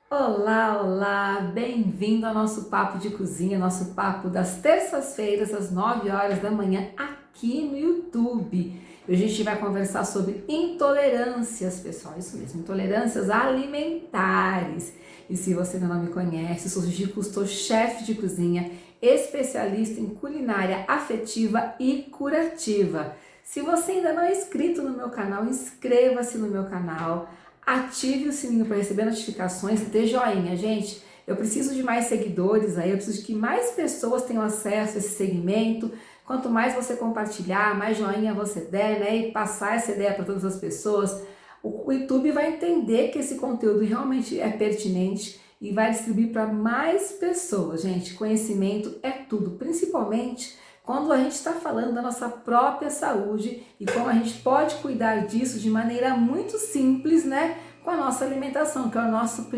Olá, olá! Bem-vindo ao nosso papo de cozinha, nosso papo das terças-feiras, às 9 horas da manhã, aqui no YouTube. Hoje a gente vai conversar sobre intolerâncias, pessoal, isso mesmo, intolerâncias alimentares. E se você ainda não me conhece, sou Gigi Cousteau, chefe de cozinha, especialista em culinária afetiva e curativa. Se você ainda não é inscrito no meu canal, inscreva-se no meu canal. Ative o sininho para receber notificações, dê joinha, gente. Eu preciso de mais seguidores aí, eu preciso de que mais pessoas tenham acesso a esse segmento. Quanto mais você compartilhar, mais joinha você der, né? E passar essa ideia para todas as pessoas, o YouTube vai entender que esse conteúdo realmente é pertinente e vai distribuir para mais pessoas, gente. Conhecimento é tudo, principalmente quando a gente está falando da nossa própria saúde e como a gente pode cuidar disso de maneira muito simples, né? Com a nossa alimentação, que é o nosso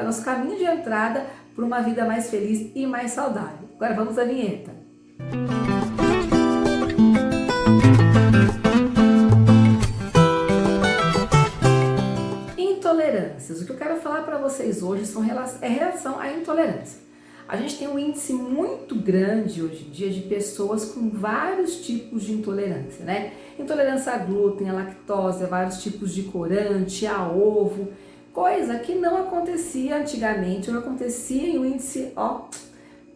nosso caminho de entrada para uma vida mais feliz e mais saudável. Agora vamos à vinheta. Intolerâncias. O que eu quero falar para vocês hoje é relação à intolerância. A gente tem um índice muito grande hoje em dia de pessoas com vários tipos de intolerância, né? Intolerância a glúten, a lactose, a vários tipos de corante, a ovo, coisa que não acontecia antigamente, ou acontecia em um índice,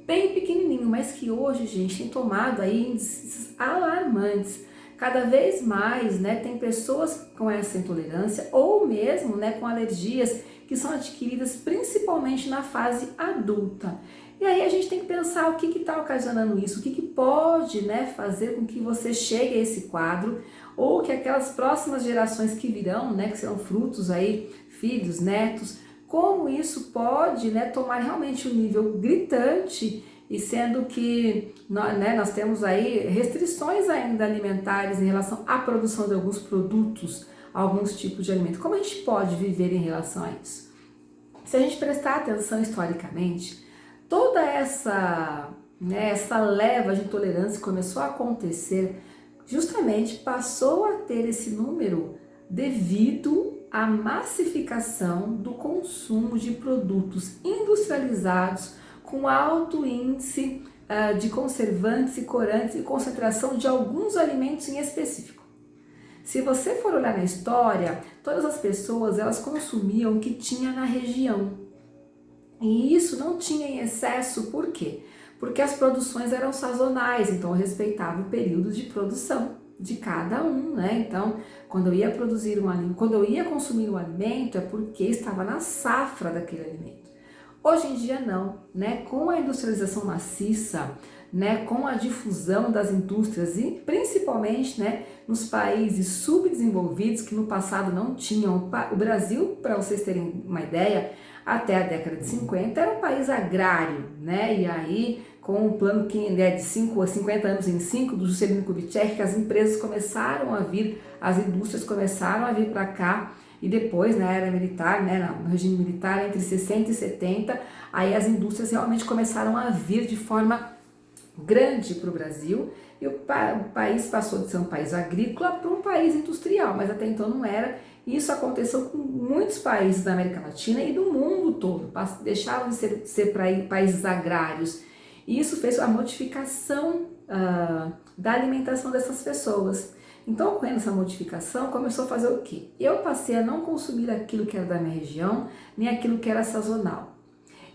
bem pequenininho, mas que hoje, gente, tem tomado aí índices alarmantes. Cada vez mais, né, tem pessoas com essa intolerância ou mesmo, né, com alergias que são adquiridas principalmente na fase adulta. E aí a gente tem que pensar o que está ocasionando isso, o que pode, né, fazer com que você chegue a esse quadro ou que aquelas próximas gerações que virão, né, que serão frutos aí, filhos, netos, como isso pode, né, tomar realmente um nível gritante. E sendo que nós temos aí restrições ainda alimentares em relação à produção de alguns produtos, alguns tipos de alimento. Como a gente pode viver em relação a isso? Se a gente prestar atenção historicamente, toda essa leva de intolerância começou a acontecer, justamente passou a ter esse número devido à massificação do consumo de produtos industrializados com alto índice de conservantes e corantes e concentração de alguns alimentos em específico. Se você for olhar na história, todas as pessoas elas consumiam o que tinha na região. E isso não tinha em excesso, por quê? Porque as produções eram sazonais, então respeitava o período de produção de cada um, né? Então, quando eu ia consumir um alimento, é porque estava na safra daquele alimento. Hoje em dia não, né? Com a industrialização maciça, né? Com a difusão das indústrias e principalmente, né? Nos países subdesenvolvidos que no passado não tinham. O Brasil, para vocês terem uma ideia, até a década de 50 era um país agrário, né? E aí, com o plano que é de 5 a 50 anos em 5 do Juscelino Kubitschek, que as empresas começaram a vir, as indústrias começaram a vir para cá. E depois, na era militar, né, no regime militar, entre 60 e 70, aí as indústrias realmente começaram a vir de forma grande para o Brasil e o país passou de ser um país agrícola para um país industrial, mas até então não era. E isso aconteceu com muitos países da América Latina e do mundo todo, deixaram de ser países agrários. E isso fez a modificação da alimentação dessas pessoas. Então, ocorrendo essa modificação, começou a fazer o quê? Eu passei a não consumir aquilo que era da minha região, nem aquilo que era sazonal.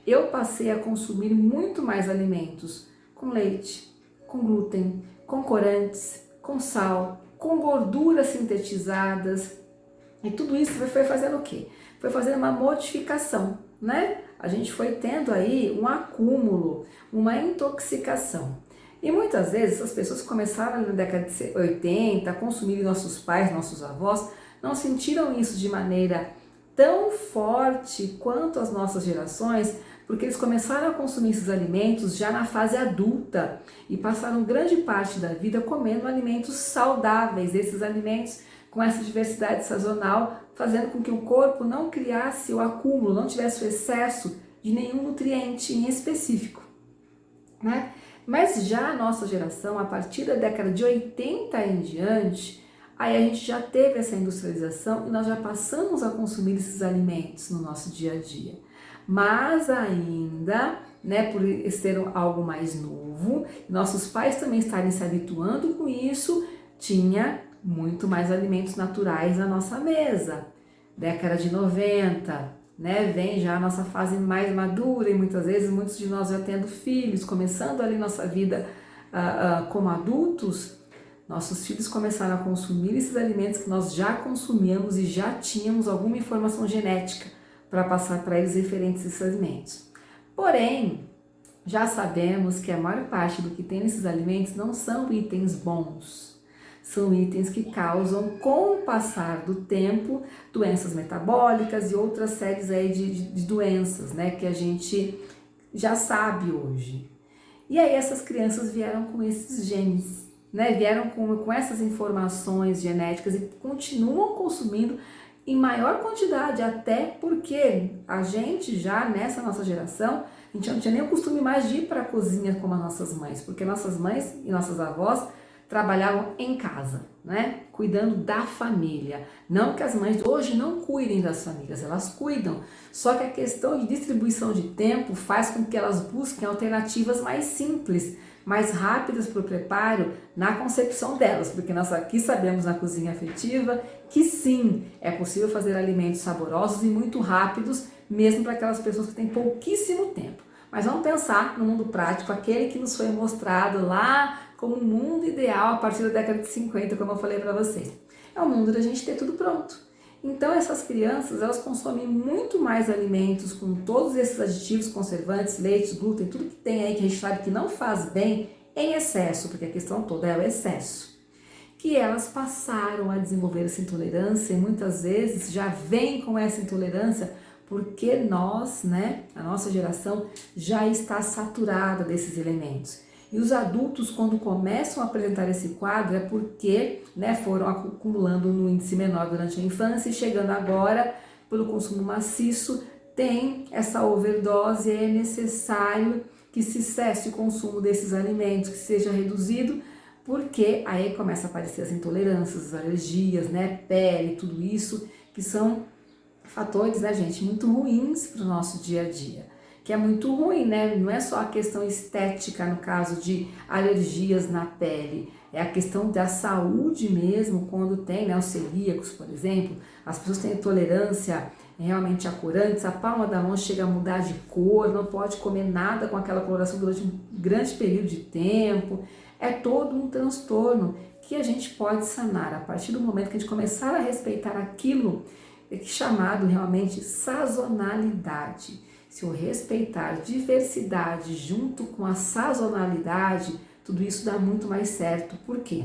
Eu passei a consumir muito mais alimentos com leite, com glúten, com corantes, com sal, com gorduras sintetizadas. E tudo isso foi fazendo o quê? Foi fazendo uma modificação, né? A gente foi tendo aí um acúmulo, uma intoxicação. E muitas vezes as pessoas começaram na década de 80 a consumir nossos pais, nossos avós, não sentiram isso de maneira tão forte quanto as nossas gerações, porque eles começaram a consumir esses alimentos já na fase adulta e passaram grande parte da vida comendo alimentos saudáveis, esses alimentos com essa diversidade sazonal, fazendo com que o corpo não criasse o acúmulo, não tivesse o excesso de nenhum nutriente em específico, né? Mas já a nossa geração, a partir da década de 80 em diante, Aí a gente já teve essa industrialização e nós já passamos a consumir esses alimentos no nosso dia a dia. Mas ainda, né, por ser algo mais novo, nossos pais também estarem se habituando com isso, tinha muito mais alimentos naturais na nossa mesa. Década de 90, né, vem já a nossa fase mais madura e muitas vezes muitos de nós já tendo filhos, começando ali nossa vida como adultos, nossos filhos começaram a consumir esses alimentos que nós já consumíamos e já tínhamos alguma informação genética para passar para eles referentes a esses alimentos. Porém, já sabemos que a maior parte do que tem nesses alimentos não são itens bons. São itens que causam, com o passar do tempo, doenças metabólicas e outras séries aí de doenças, né, que a gente já sabe hoje. E aí essas crianças vieram com esses genes, né, vieram com essas informações genéticas e continuam consumindo em maior quantidade, até porque a gente já nessa nossa geração, a gente não tinha nem o costume mais de ir para a cozinha como as nossas mães, porque nossas mães e nossas avós trabalhavam em casa, né? Cuidando da família. Não que as mães hoje não cuidem das famílias, elas cuidam. Só que a questão de distribuição de tempo faz com que elas busquem alternativas mais simples, mais rápidas para o preparo na concepção delas, porque nós aqui sabemos na cozinha afetiva que sim, é possível fazer alimentos saborosos e muito rápidos, mesmo para aquelas pessoas que têm pouquíssimo tempo. Mas vamos pensar no mundo prático, aquele que nos foi mostrado lá como um mundo ideal a partir da década de 50, como eu falei para vocês. É o mundo da gente ter tudo pronto. Então essas crianças, elas consomem muito mais alimentos com todos esses aditivos, conservantes, leite, glúten, tudo que tem aí que a gente sabe que não faz bem em excesso, porque a questão toda é o excesso. Que elas passaram a desenvolver essa intolerância e muitas vezes já vem com essa intolerância porque nós, né, a nossa geração já está saturada desses elementos. E os adultos, quando começam a apresentar esse quadro, é porque, né, foram acumulando no índice menor durante a infância e chegando agora, pelo consumo maciço, tem essa overdose e é necessário que se cesse o consumo desses alimentos, que seja reduzido, porque aí começa a aparecer as intolerâncias, as alergias, né, pele, tudo isso, que são fatores, né, gente, muito ruins para o nosso dia a dia. Que é muito ruim, né? Não é só a questão estética no caso de alergias na pele, é a questão da saúde mesmo, quando tem, né, os celíacos, por exemplo, as pessoas têm intolerância realmente a corantes, a palma da mão chega a mudar de cor, não pode comer nada com aquela coloração durante um grande período de tempo, é todo um transtorno que a gente pode sanar a partir do momento que a gente começar a respeitar aquilo que é chamado realmente sazonalidade. Se eu respeitar diversidade junto com a sazonalidade, tudo isso dá muito mais certo. Por quê?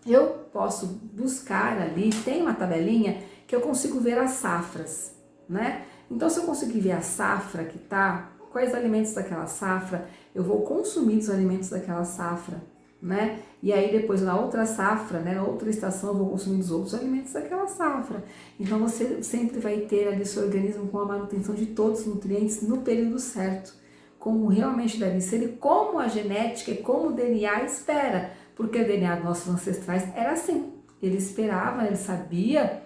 Eu posso buscar ali, tem uma tabelinha que eu consigo ver as safras, né? Então, se eu conseguir ver a safra que tá, quais alimentos daquela safra, eu vou consumir os alimentos daquela safra, né? E aí depois na outra safra, né, na outra estação eu vou consumir os outros alimentos daquela safra. Então você sempre vai ter ali seu organismo com a manutenção de todos os nutrientes no período certo, como realmente deve ser e como a genética e como o DNA espera, porque o DNA dos nossos ancestrais era assim. Ele esperava, ele sabia,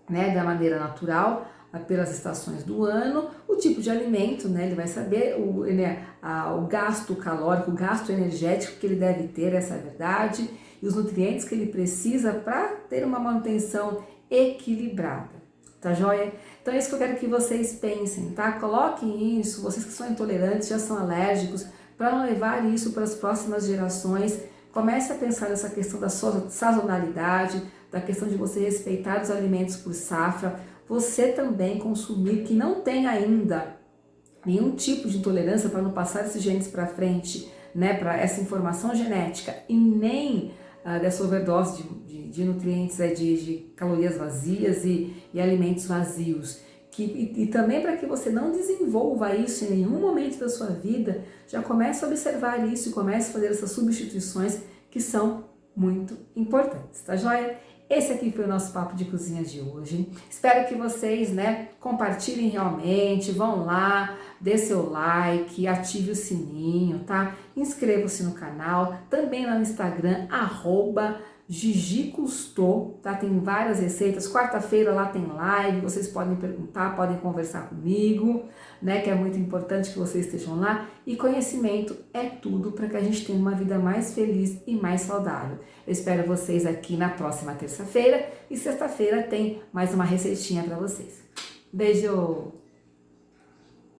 né, da maneira natural, pelas estações do ano, o tipo de alimento, né? Ele vai saber o gasto calórico, o gasto energético que ele deve ter, essa é a verdade, e os nutrientes que ele precisa para ter uma manutenção equilibrada, tá joia? Então é isso que eu quero que vocês pensem, tá? Coloquem isso, vocês que são intolerantes, já são alérgicos, para não levar isso para as próximas gerações. Comece a pensar nessa questão da sazonalidade, da questão de você respeitar os alimentos por safra, você também consumir que não tem ainda nenhum tipo de intolerância para não passar esses genes para frente, né, para essa informação genética e nem dessa overdose de nutrientes, de calorias vazias e alimentos vazios. E também para que você não desenvolva isso em nenhum momento da sua vida, já comece a observar isso e comece a fazer essas substituições que são muito importantes, tá joia? Esse aqui foi o nosso papo de cozinha de hoje. Espero que vocês, né, compartilhem realmente, vão lá, dê seu like, ative o sininho, tá? Inscreva-se no canal, também lá no Instagram, Gigi Cousteau, tá? Tem várias receitas. Quarta-feira lá tem live, vocês podem perguntar, podem conversar comigo, né? Que é muito importante que vocês estejam lá. E conhecimento é tudo para que a gente tenha uma vida mais feliz e mais saudável. Eu espero vocês aqui na próxima terça-feira e sexta-feira tem mais uma receitinha para vocês. Beijo!